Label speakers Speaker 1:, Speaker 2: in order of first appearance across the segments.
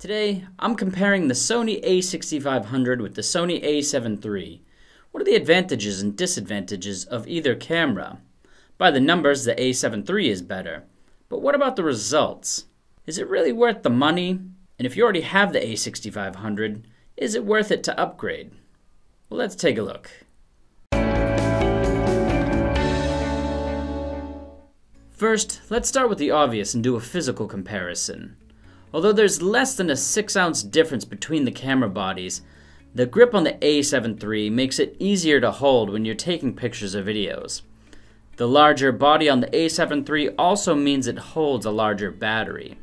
Speaker 1: Today, I'm comparing the Sony a6500 with the Sony a73. What are the advantages and disadvantages of either camera? By the numbers, the a73 is better. But what about the results? Is it really worth the money? And if you already have the a6500, is it worth it to upgrade? Well, let's take a look. First, let's start with the obvious and do a physical comparison. Although there's less than a 6-ounce difference between the camera bodies, the grip on the a73 makes it easier to hold when you're taking pictures or videos. The larger body on the a73 also means it holds a larger battery.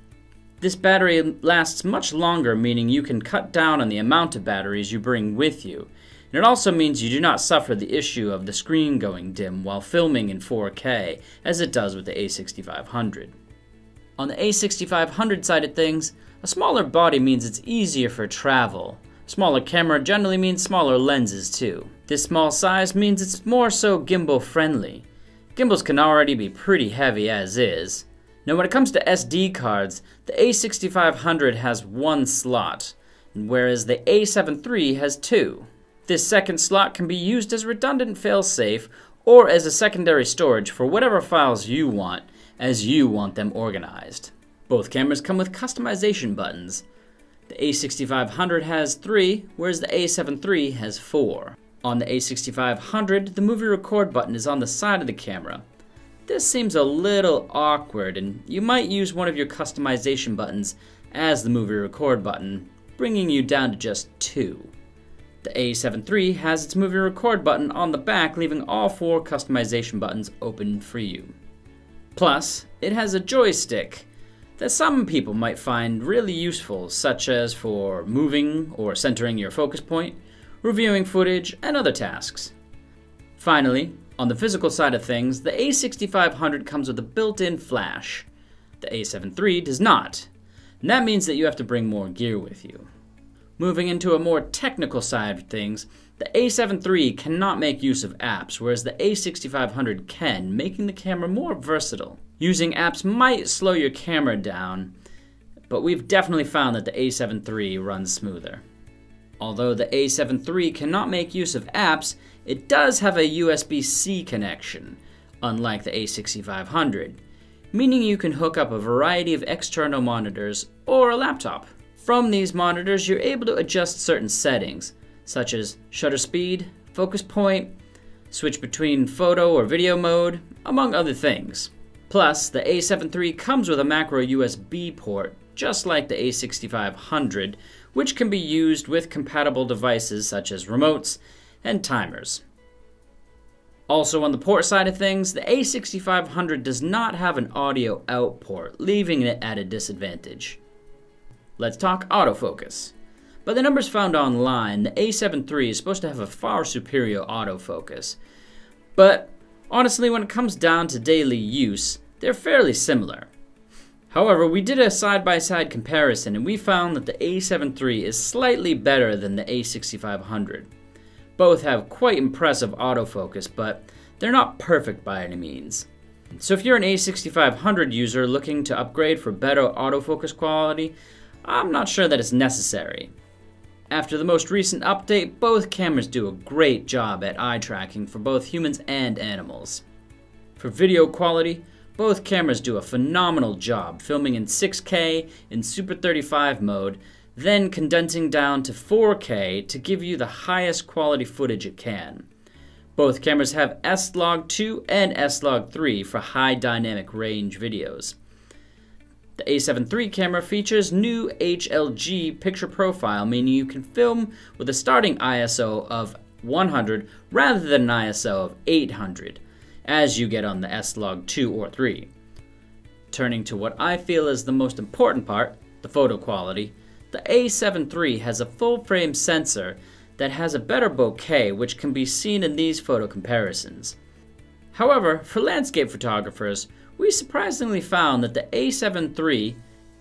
Speaker 1: This battery lasts much longer, meaning you can cut down on the amount of batteries you bring with you. And it also means you do not suffer the issue of the screen going dim while filming in 4K, as it does with the a6500. On the a6500 side of things, a smaller body means it's easier for travel. A smaller camera generally means smaller lenses too. This small size means it's more so gimbal friendly. Gimbals can already be pretty heavy as is. Now when it comes to SD cards, the a6500 has one slot, whereas the a73 has two. This second slot can be used as redundant failsafe or as a secondary storage for whatever files you want, as you want them organized. Both cameras come with customization buttons. The a6500 has 3, whereas the a73 has 4. On the a6500, the movie record button is on the side of the camera. This seems a little awkward, and you might use one of your customization buttons as the movie record button, bringing you down to just 2. The a73 has its movie record button on the back, leaving all 4 customization buttons open for you. Plus, it has a joystick that some people might find really useful, such as for moving or centering your focus point, reviewing footage, and other tasks. Finally, on the physical side of things, the a6500 comes with a built-in flash. The a73 does not, and that means that you have to bring more gear with you. Moving into a more technical side of things, the a73 cannot make use of apps, whereas the a6500 can, making the camera more versatile. Using apps might slow your camera down, but we've definitely found that the a73 runs smoother. Although the a73 cannot make use of apps, it does have a USB-C connection, unlike the a6500, meaning you can hook up a variety of external monitors or a laptop. From these monitors, you're able to adjust certain settings, such as shutter speed, focus point, switch between photo or video mode, among other things. Plus, the a73 comes with a macro USB port, just like the a6500, which can be used with compatible devices such as remotes and timers. Also on the port side of things, the a6500 does not have an audio out port, leaving it at a disadvantage. Let's talk autofocus. By the numbers found online, the a73 is supposed to have a far superior autofocus. But honestly, when it comes down to daily use, they're fairly similar. However, we did a side-by-side comparison and we found that the a73 is slightly better than the a6500. Both have quite impressive autofocus, but they're not perfect by any means. So if you're an a6500 user looking to upgrade for better autofocus quality, I'm not sure that it's necessary. After the most recent update, both cameras do a great job at eye tracking for both humans and animals. For video quality, both cameras do a phenomenal job filming in 6K in Super 35 mode, then condensing down to 4K to give you the highest quality footage it can. Both cameras have S-Log2 and S-Log3 for high dynamic range videos. The a73 camera features new HLG picture profile, meaning you can film with a starting ISO of 100 rather than an ISO of 800, as you get on the S-Log2 or 3. Turning to what I feel is the most important part, the photo quality, the a73 has a full-frame sensor that has a better bokeh, which can be seen in these photo comparisons. However, for landscape photographers, we surprisingly found that the a73,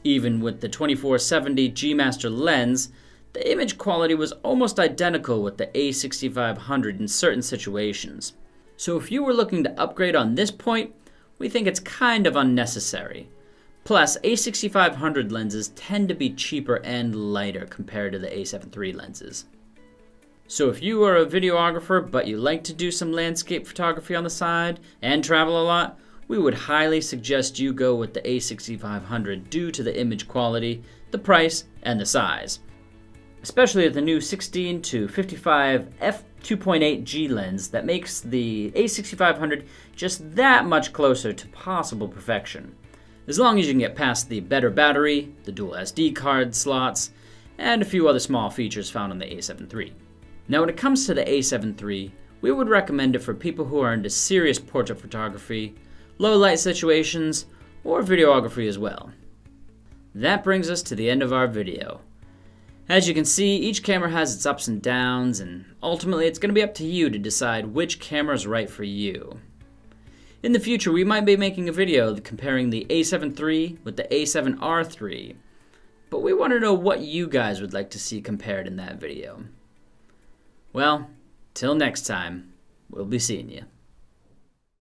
Speaker 1: even with the 2470 G Master lens, the image quality was almost identical with the a6500 in certain situations. So if you were looking to upgrade on this point, we think it's kind of unnecessary. Plus, a6500 lenses tend to be cheaper and lighter compared to the a73 lenses. So if you are a videographer but you like to do some landscape photography on the side and travel a lot, we would highly suggest you go with the a6500 due to the image quality, the price, and the size. Especially with the new 16 to 55 f2.8G lens that makes the a6500 just that much closer to possible perfection. As long as you can get past the better battery, the dual SD card slots, and a few other small features found on the a73. Now when it comes to the a73, we would recommend it for people who are into serious portrait photography, low light situations, or videography as well. That brings us to the end of our video. As you can see, each camera has its ups and downs, and ultimately it's going to be up to you to decide which camera is right for you. In the future, we might be making a video comparing the a7 III with the a7R III, but we want to know what you guys would like to see compared in that video. Well, till next time, we'll be seeing you.